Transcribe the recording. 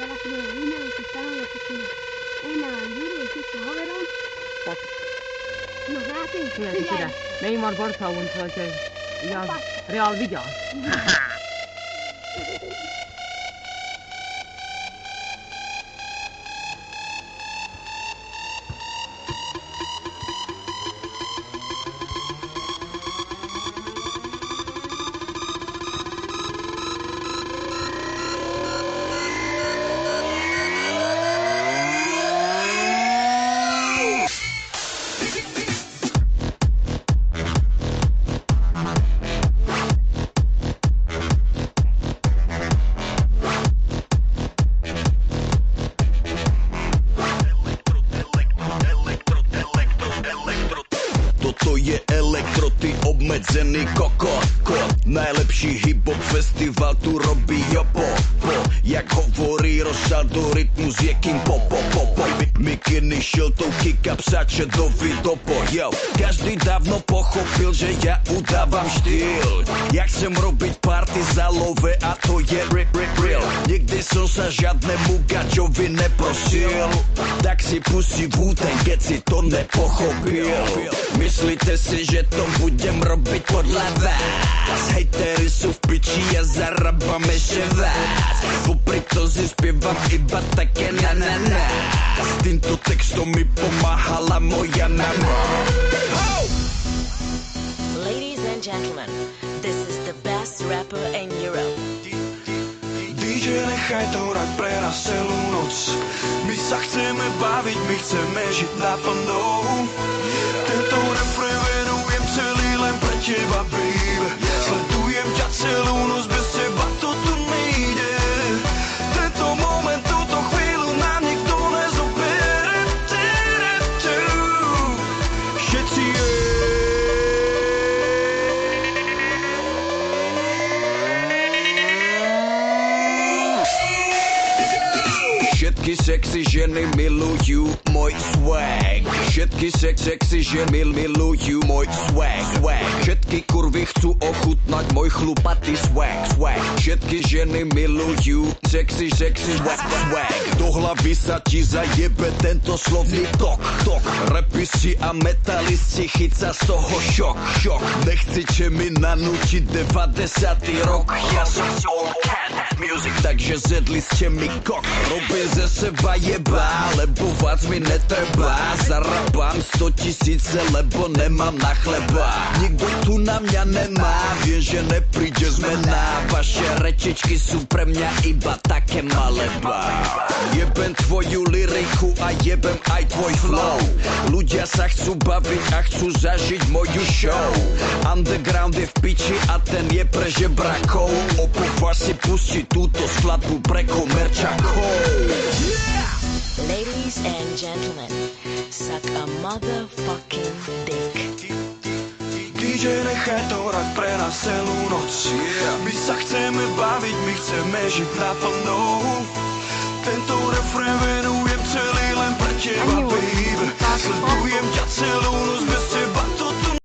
teraz budeme vyhnali si stanovia kuchyňu. Ejme vám Júri, je všetko hoverom. Tak. No znáte, Ty teda, Neymar Barca, úgyhogy ja Real viděl. Toto je elektro, ty obmedzený kokot. Najlepší hip-hop festival tu robí jopo. Jak hovorí Rosa do rytmus je kým popo. Mikiny šiltou kika psače do vidopo. Yo, každý dávno pochopil, že ja udávam štýl. Jak chcem robiť party za love a to je real. Nikdy som sa žiadnemu gačovi neprosil. Tak si pustí Wu-Tang, keď si to nepochopil. Myslíte si, že to budem robiť podľa vás? Hejteri sú v piči a zarábam ešte vás. Popri to si spievam iba také na. S týmto textom mi pomáhala moja mama. Ladies and gentlemen, this is the best rapper in Europe. DJ, nechaj to hrať pre nás celú noc. My sa chceme baviť, my chceme žiť naplno. Tento refrén venujem celý len pre teba, baby. Sledujem ťa celú noc, bez teba to tu nejde. Tento moment, túto chvíľu nám nikto nezobere. Všetci Všetky sexy ženy milujú môj swag. Všetky sexy ženy milujú môj swag. Všetky kurvy chcú ochutnať môj chlupatý swag. Všetky ženy milujú sexy swag. Do hlavy sa ti zajebe tento slovný tok. Rapisti a metalisti, chyca z toho šok. Nechcete mi nanúčiť 90. rok. Ja som all kind of music, takže zjedli ste mi kok. Robím ze seba jeba, lebo vás mi netreba. Zarábam 100 000, lebo nemám na chleba. Nikto tu na mňa nemá, vie, že nepríde zmena. Vaše rečičky sú pre mňa iba také maleba. Jebem tvoju lyriku a jebem aj tvoj flow. Ľudia sa chcú baviť a chcú zažiť moju show. Underground je v piči a ten je pre žebrakov. Opováž si pustiť túto skladbu pre komerčakov. Ladies and gentlemen, suck a motherfucking dick. DJ, nechaj to hrať pre nás celú noc. My sa chceme baviť, my chceme žiť naplno. Tento refrén venujem celý len pre teba, baby. Sledujem ťa celú noc bez